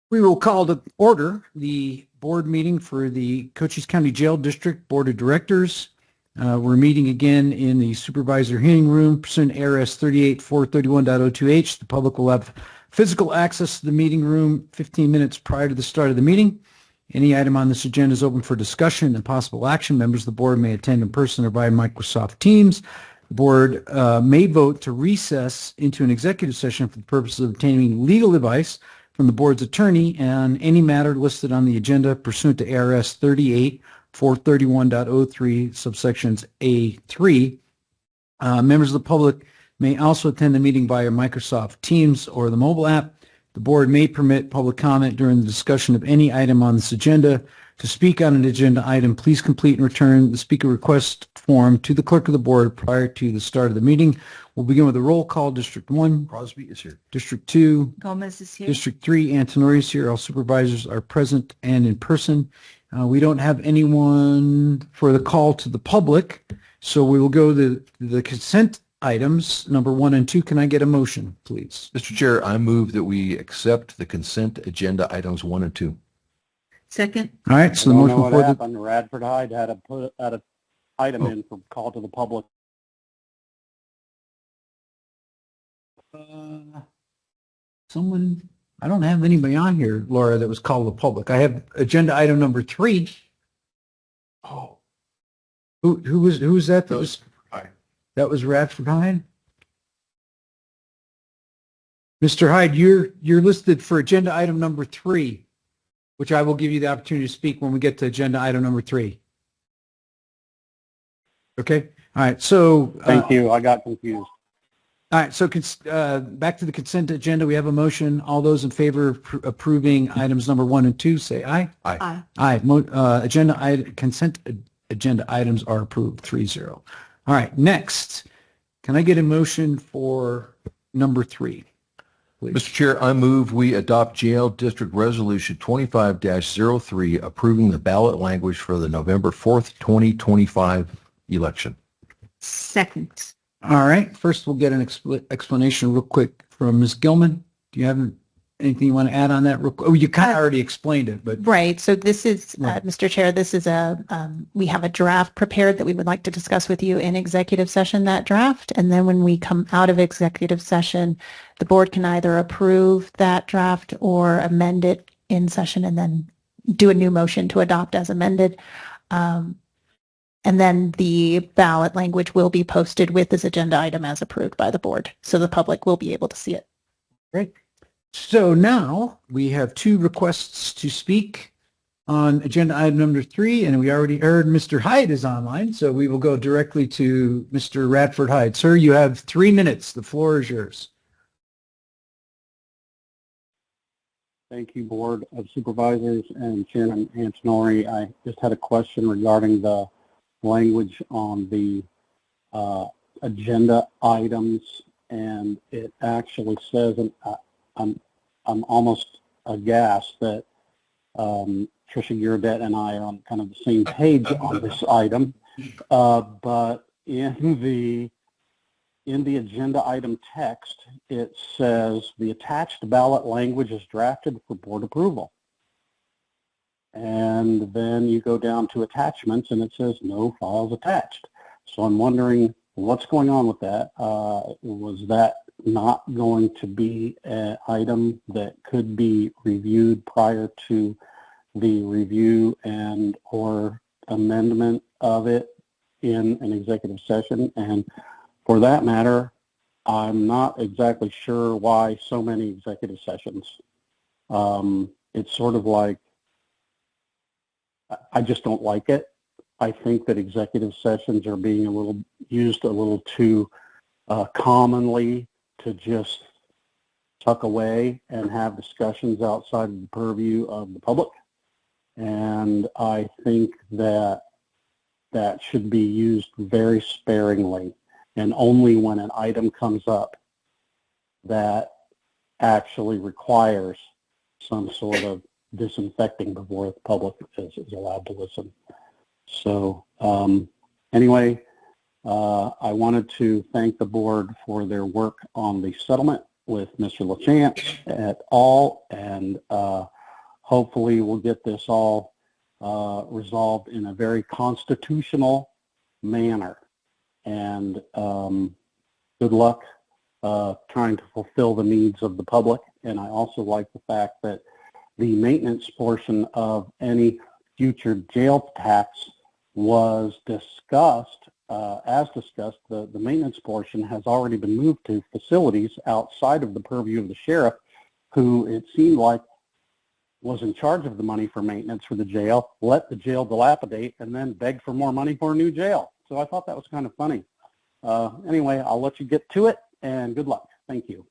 We will call to order the board meeting for the Cochise County Jail District Board of Directors. We're meeting again in the supervisor hearing room pursuant to ARS 38431.02H. The public will have physical access to the meeting room 15 minutes prior to the start of the meeting. Any item on this agenda is open for discussion and possible action. Members of the board may attend in person or via Microsoft Teams. The board may vote to recess into an executive session for the purpose of obtaining legal advice from the board's attorney on any matter listed on the agenda pursuant to ARS 38431.03 subsections A3. Members of the public may also attend the meeting via Microsoft Teams or the mobile app. The board may permit public comment during the discussion of any item on this agenda. To speak on an agenda item, please complete and return the speaker request form to the clerk of the board prior to the start of the meeting. We'll begin with a roll call. District 1. Crosby is here. District 2. Gomez is here. District 3. Antonori is here. All supervisors are present and in person. We don't have anyone for the call to the public, so we will go to the consent items, number 1 and 2. Can I get a motion, please? Mr. Chair, I move that we accept the consent agenda items 1 and 2. Second. All right, so the motion what before the... happened. Radford Hyde had to put an item in for call to the public. Someone, I don't have anybody on here, Laura, that was called to the public. I have agenda item number 3. Oh, who was that? That was Radford Hyde. Mr. Hyde, you're listed for agenda item number 3, which I will give you the opportunity to speak when we get to agenda item number 3. Okay. All right. So Thank you. I got confused. All right, so back to the consent agenda. We have a motion. All those in favor of approving items number 1 and 2, say aye. Aye. Aye. Consent agenda items are approved, 3-0. All right, next, can I get a motion for number 3, please? Mr. Chair, I move we adopt Jail District Resolution 25-03 approving the ballot language for the November 4th, 2025 election. Second. All right, first we'll get an explanation real quick from Ms. Gilman. Do you have anything you want to add on that real quick? Oh, you kind of already explained it, but... Right, so this is, Right. Mr. Chair, this is we have a draft prepared that we would like to discuss with you in executive session, that draft. And then when we come out of executive session, the board can either approve that draft or amend it in session and then do a new motion to adopt as amended. And then the ballot language will be posted with this agenda item as approved by the board. So the public will be able to see it. Great. So now we have 2 requests to speak on agenda item number 3, and we already heard Mr. Hyde is online, so we will go directly to Mr. Radford Hyde. Sir, you have 3 minutes. The floor is yours. Thank you, Board of Supervisors and Chairman Antonori. I just had a question regarding the language on the agenda items, and it actually says, and I'm almost aghast that Tricia Giradet and I are on kind of the same page on this item, but in the agenda item text, it says the attached ballot language is drafted for board approval. And then you go down to attachments and it says no files attached. So I'm wondering what's going on with that. Was that not going to be an item that could be reviewed prior to the review and or amendment of it in an executive session? And for that matter, I'm not exactly sure why so many executive sessions. It's sort of like, I just don't like it. I think that executive sessions are being used a little too commonly to just tuck away and have discussions outside of the purview of the public. And I think that that should be used very sparingly and only when an item comes up that actually requires some sort of disinfecting before the public is allowed to listen. So anyway, I wanted to thank the board for their work on the settlement with Mr. LaChance et al. And hopefully we'll get this all resolved in a very constitutional manner. And good luck trying to fulfill the needs of the public. And I also like the fact that the maintenance portion of any future jail tax was discussed. As discussed, the maintenance portion has already been moved to facilities outside of the purview of the sheriff, who it seemed like was in charge of the money for maintenance for the jail, let the jail dilapidate, and then beg for more money for a new jail. So I thought that was kind of funny. Anyway, I'll let you get to it, and good luck. Thank you.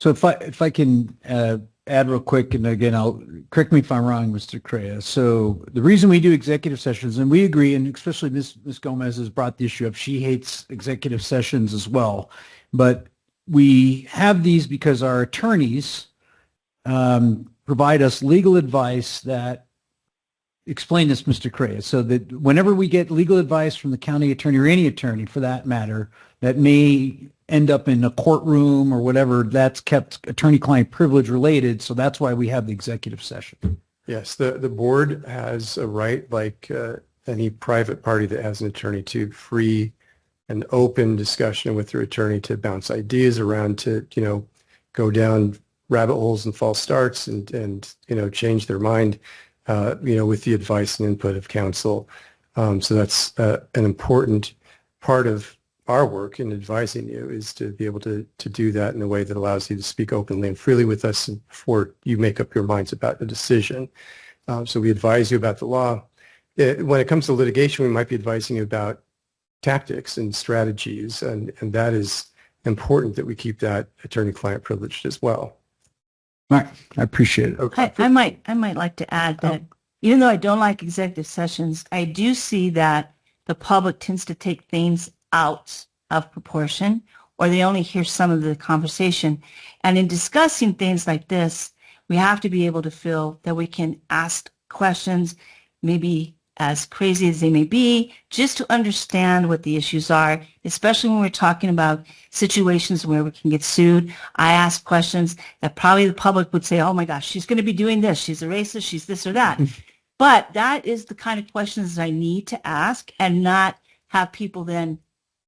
So if I can add real quick, and again, I'll correct me if I'm wrong, Mr. Correa. So the reason we do executive sessions, and we agree, and especially Ms. Gomez has brought the issue up, she hates executive sessions as well. But we have these because our attorneys provide us legal advice that explain this, Mr. Correa, so that whenever we get legal advice from the county attorney or any attorney for that matter that may end up in a courtroom or whatever, that's kept attorney-client privilege related. So that's why we have the executive session. Yes, the board has a right, like any private party that has an attorney, to free and open discussion with their attorney to bounce ideas around, to, you know, go down rabbit holes and false starts and you know, change their mind, you know, with the advice and input of counsel. So that's an important part of our work in advising you, is to be able to do that in a way that allows you to speak openly and freely with us before you make up your minds about a decision. So we advise you about the law. When it comes to litigation, we might be advising you about tactics and strategies, and that is important that we keep that attorney-client privileged as well. All right, I appreciate it. Okay. I might like to add that even though I don't like executive sessions, I do see that the public tends to take things out of proportion, or they only hear some of the conversation. And in discussing things like this, we have to be able to feel that we can ask questions, maybe as crazy as they may be, just to understand what the issues are, especially when we're talking about situations where we can get sued. I ask questions that probably the public would say, oh my gosh, she's going to be doing this. She's a racist. She's this or that. But that is the kind of questions that I need to ask, and not have people then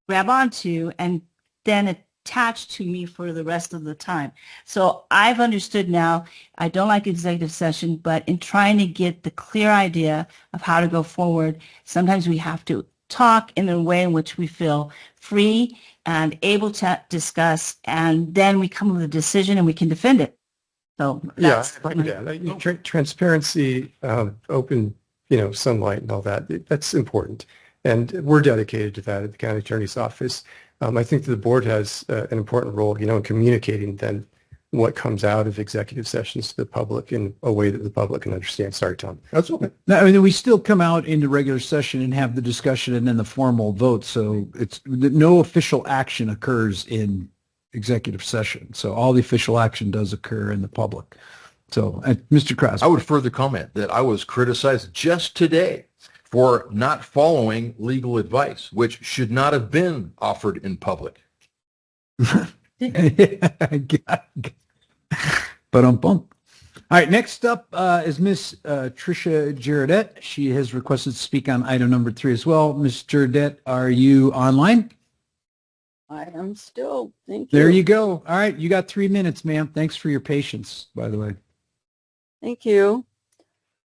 grab onto and then attach to me for the rest of the time. So I've understood now, I don't like executive session, but in trying to get the clear idea of how to go forward, sometimes we have to talk in a way in which we feel free and able to discuss, and then we come with a decision and we can defend it. So that's transparency, open, you know, sunlight and all that, that's important. And we're dedicated to that at the county attorney's office. I think that the board has an important role, you know, in communicating then what comes out of executive sessions to the public in a way that the public can understand. Sorry, Tom. That's okay. I mean, we still come out into regular session and have the discussion and then the formal vote. So it's no official action occurs in executive session. So all the official action does occur in the public. So, Mr. Krause. I would further comment that I was criticized just today for not following legal advice, which should not have been offered in public. All right, next up is Miss Tricia Girardet. She has requested to speak on item number 3 as well. Ms. Girardet, are you online? I am still. Thank you. There you go. All right, you got 3 minutes, ma'am. Thanks for your patience, by the way. Thank you.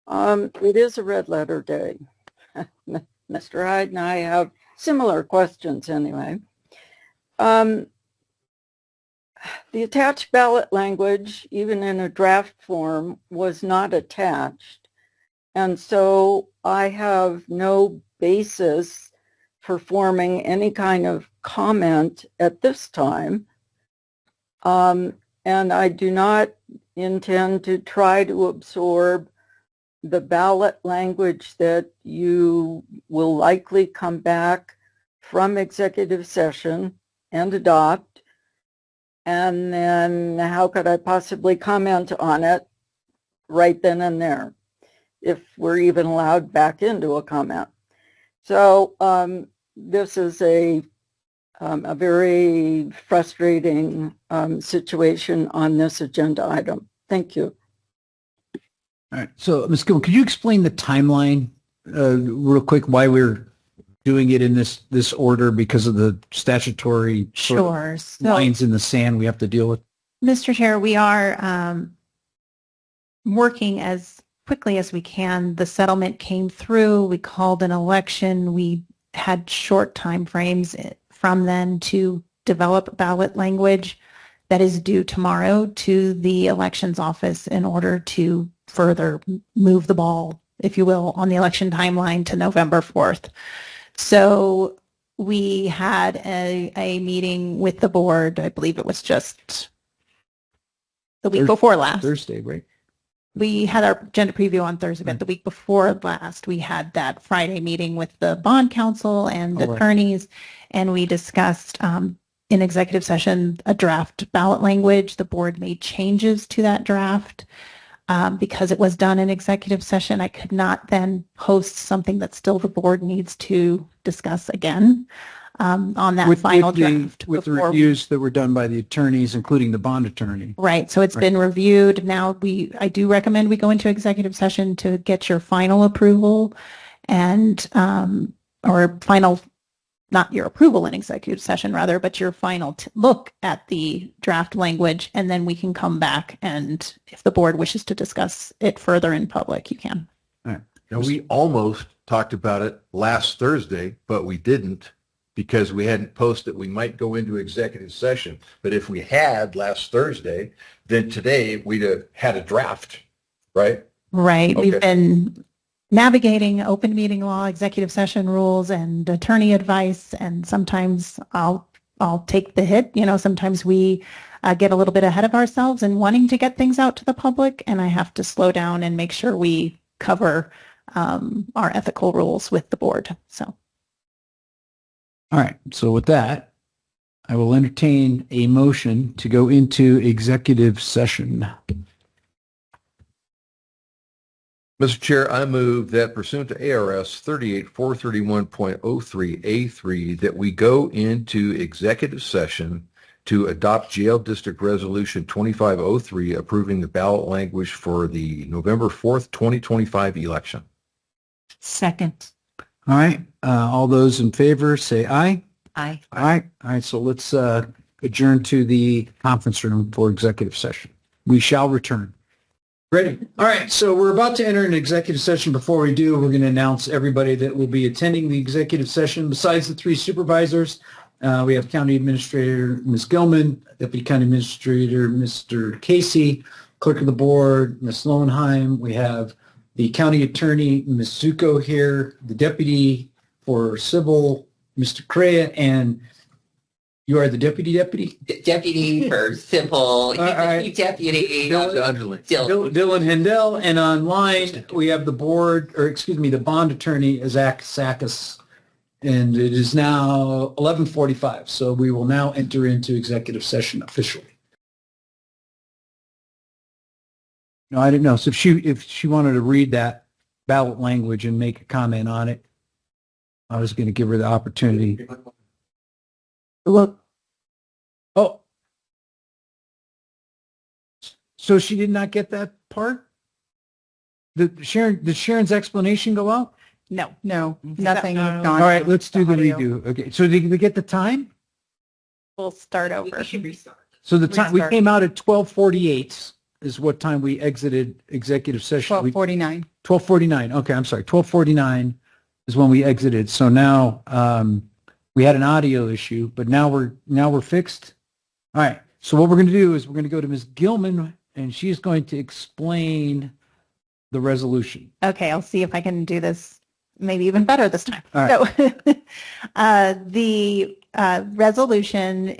It is a red letter day. Mr. Hyde and I have similar questions anyway. The attached ballot language, even in a draft form, was not attached. And so I have no basis for forming any kind of comment at this time. And I do not intend to try to absorb the ballot language that you will likely come back from executive session and adopt. And then how could I possibly comment on it right then and there, if we're even allowed back into a comment? So this is a very frustrating situation on this agenda item. Thank you. All right. So, Ms. Gilman, could you explain the timeline real quick, why we're doing it in this order because of the statutory sort of Sure. So, lines in the sand we have to deal with? Mr. Chair, we are working as quickly as we can. The settlement came through. We called an election. We had short time frames from then to develop ballot language that is due tomorrow to the elections office in order to further move the ball, if you will, on the election timeline to November 4th. So we had a meeting with the board. I believe it was just the week before last. Thursday, right? We had our agenda preview on Thursday, but the week before last, we had that Friday meeting with the bond counsel and Oh, right. attorneys, and we discussed in executive session a draft ballot language. The board made changes to that draft because it was done in executive session. I could not then host something that still the board needs to discuss again on that final draft. With the before- reviews that were done by the attorneys, including the bond attorney. Right. So it's Right. been reviewed. Now I do recommend we go into executive session to get your final approval and, or final, not your approval in executive session rather, but your final look at the draft language. And then we can come back and if the board wishes to discuss it further in public, you can. Now, we almost talked about it last Thursday, but we didn't because we hadn't posted we might go into executive session. But if we had last Thursday, then today we'd have had a draft, right? Right. We've Okay. been navigating open meeting law, executive session rules, and attorney advice. And sometimes I'll take the hit. You know, sometimes we get a little bit ahead of ourselves in wanting to get things out to the public, and I have to slow down and make sure we cover our ethical rules with the board. So. All right. So with that, I will entertain a motion to go into executive session. Mr. Chair, I move that pursuant to ARS 38431.03A3 that we go into executive session to adopt Jail District Resolution 2503 approving the ballot language for the November 4th, 2025 election. Second. All right. All those in favor say aye. Aye. All right. All right. So let's adjourn to the conference room for executive session. We shall return. Ready? All right. So we're about to enter an executive session. Before we do, we're going to announce everybody that will be attending the executive session. Besides the three supervisors, we have County Administrator Ms. Gilman, Deputy County Administrator Mr. Casey, Clerk of the Board Ms. Lowenheim. We have the County Attorney Ms. Zuko here, the Deputy for Civil Mr. Correa, and you are the deputy? Deputy for civil, All right. deputy. Underling. Dylan Hendel, and online we have the board, or excuse me, the bond attorney, Zach Sakis, and it is now 11:45, so we will now enter into executive session officially. No, I didn't know. So if she wanted to read that ballot language and make a comment on it, I was going to give her the opportunity. Look, Oh. So she did not get that part? Did Sharon's explanation go out? no. Nothing. All right, let's do the redo. Okay, so did we get the time? We'll start over. We should restart. So the time, we Restart. came out at 12:48 is what time we exited executive session. 12:49. 12:49. Okay, I'm sorry. 12:49 is when we exited. So now we had an audio issue, but now we're fixed. All right. So what we're going to do is we're going to go to Ms. Gilman, and she's going to explain the resolution. Okay, I'll see if I can do this maybe even better this time. All So the resolution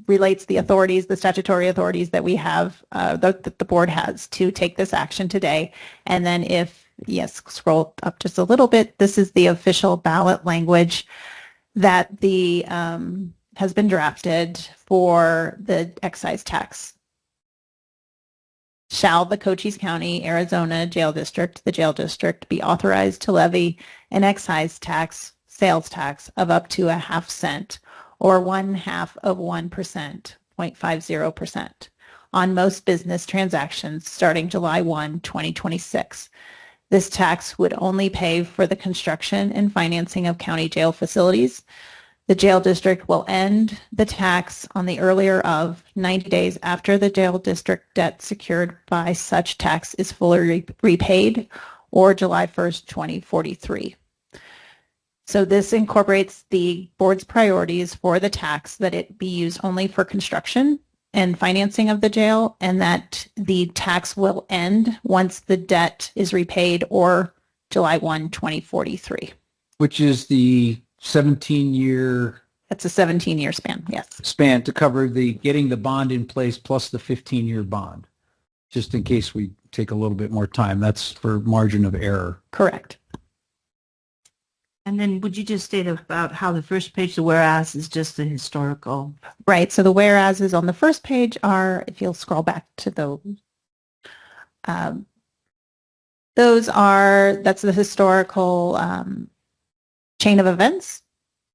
relates the authorities, the statutory authorities that we have, that the board has to take this action today. And then scroll up just a little bit, this is the official ballot language that has been drafted for the excise tax. Shall the Cochise County, Arizona Jail District, the jail district, be authorized to levy an excise tax, sales tax of up to 1/2 cent or 1/2 of 1%, 0.50%, on most business transactions starting July 1, 2026. This tax would only pay for the construction and financing of county jail facilities. The jail district will end the tax on the earlier of 90 days after the jail district debt secured by such tax is fully repaid, or July 1st, 2043. So this incorporates the board's priorities for the tax, that it be used only for construction and financing of the jail, and that the tax will end once the debt is repaid, or July 1, 2043. Which is the 17-year That's a 17-year span, yes. span to cover the getting the bond in place plus the 15-year bond, just in case we take a little bit more time. That's for margin of error. Correct. And then would you just state about how the first page, the whereas, is just the historical? Right. So the whereases on the first page are, if you'll scroll back to that's the historical chain of events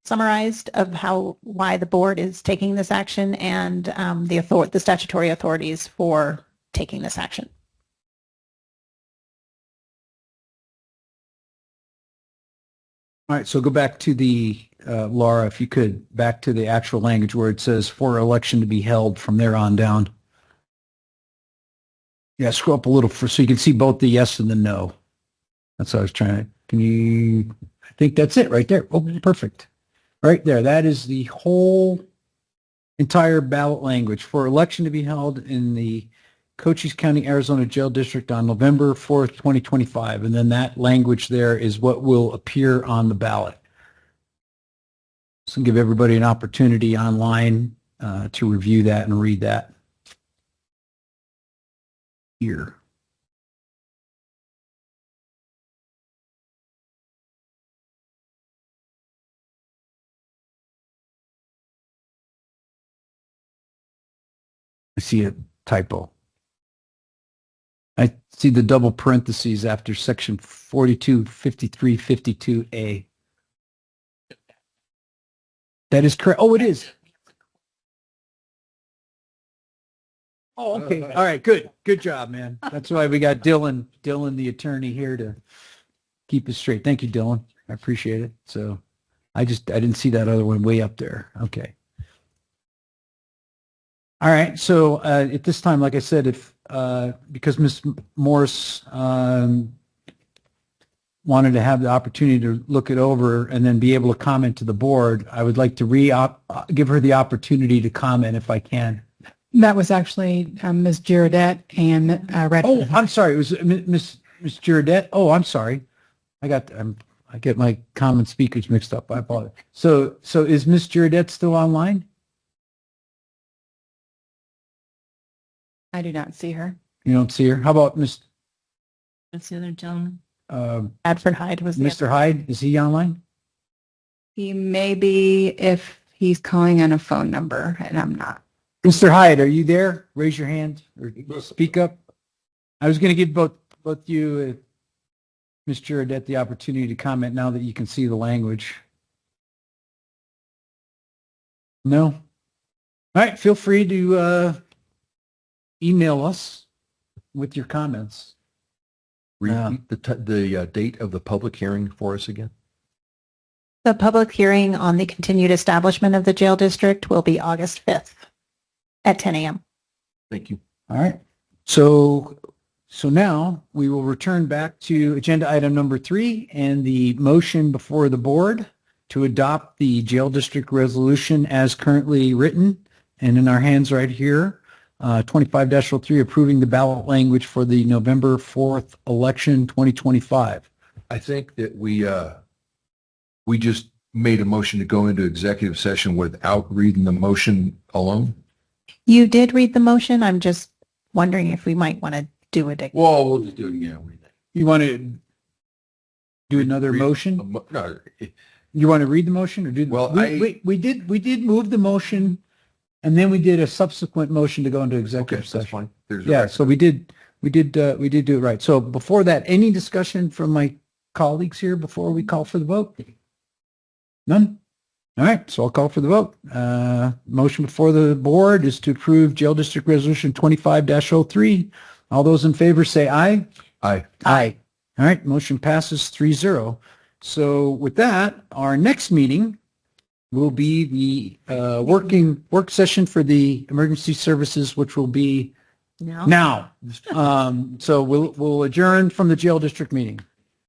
summarized of why the board is taking this action, and the statutory authorities for taking this action. All right, so go back to the, Laura, if you could, back to the actual language where it says for election to be held from there on down. Yeah, scroll up a little so you can see both the yes and the no. That's what I was trying to, I think that's it right there. Oh, perfect. Right there. That is the whole entire ballot language for election to be held in the Cochise County, Arizona Jail District on November 4th, 2025. And then that language there is what will appear on the ballot. So give everybody an opportunity online to review that and read that here. I see a typo. I see the double parentheses after section 425352A. That is correct. Oh, it is. Oh, okay. All right. Good. Good job, man. That's why we got Dylan, the attorney, here to keep us straight. Thank you, Dylan. I appreciate it. So I didn't see that other one way up there. Okay. All right. So at this time, like I said, if because Ms. Morse wanted to have the opportunity to look it over and then be able to comment to the board, I would like to give her the opportunity to comment if I can. That was actually Ms. Girodette and Redford. Oh, I'm sorry. It was Ms. Girodette. Oh, I'm sorry. I get my common speakers mixed up. I apologize. So is Ms. Girodette still online? I do not see her. You don't see her? How about What's the other gentleman? Adford Hyde was the Mr. Hyde? Is he online? He may be if he's calling on a phone number, and I'm not. Mr. Hyde, are you there? Raise your hand or speak up. I was going to give both you, Ms. Girodette, the opportunity to comment now that you can see the language. No? All right. Feel free to email us with your comments. Repeat the date of the public hearing for us again. The public hearing on the continued establishment of the jail district will be August 5th at 10 a.m. Thank you. All right. So now we will return back to agenda item number 3 and the motion before the board to adopt the jail district resolution as currently written and in our hands right here. 25-03 approving the ballot language for the November 4th election 2025. I think that we just made a motion to go into executive session without reading the motion alone. You did read the motion. I'm just wondering if we might want to do it again. Well, we'll just do it again. You want to do another motion? No. You want to read the motion or do? Well, we did move the motion, and then we did a subsequent motion to go into executive session. That's fine. Yeah, so we did do it right. So before that, any discussion from my colleagues here before we call for the vote? None? All right, so I'll call for the vote. Motion before the board is to approve Jail District Resolution 25-03. All those in favor say aye. Aye. Aye. All right, motion passes 3-0. So with that, our next meeting will be the work session for the emergency services, which will be No. now. So we'll adjourn from the jail district meeting.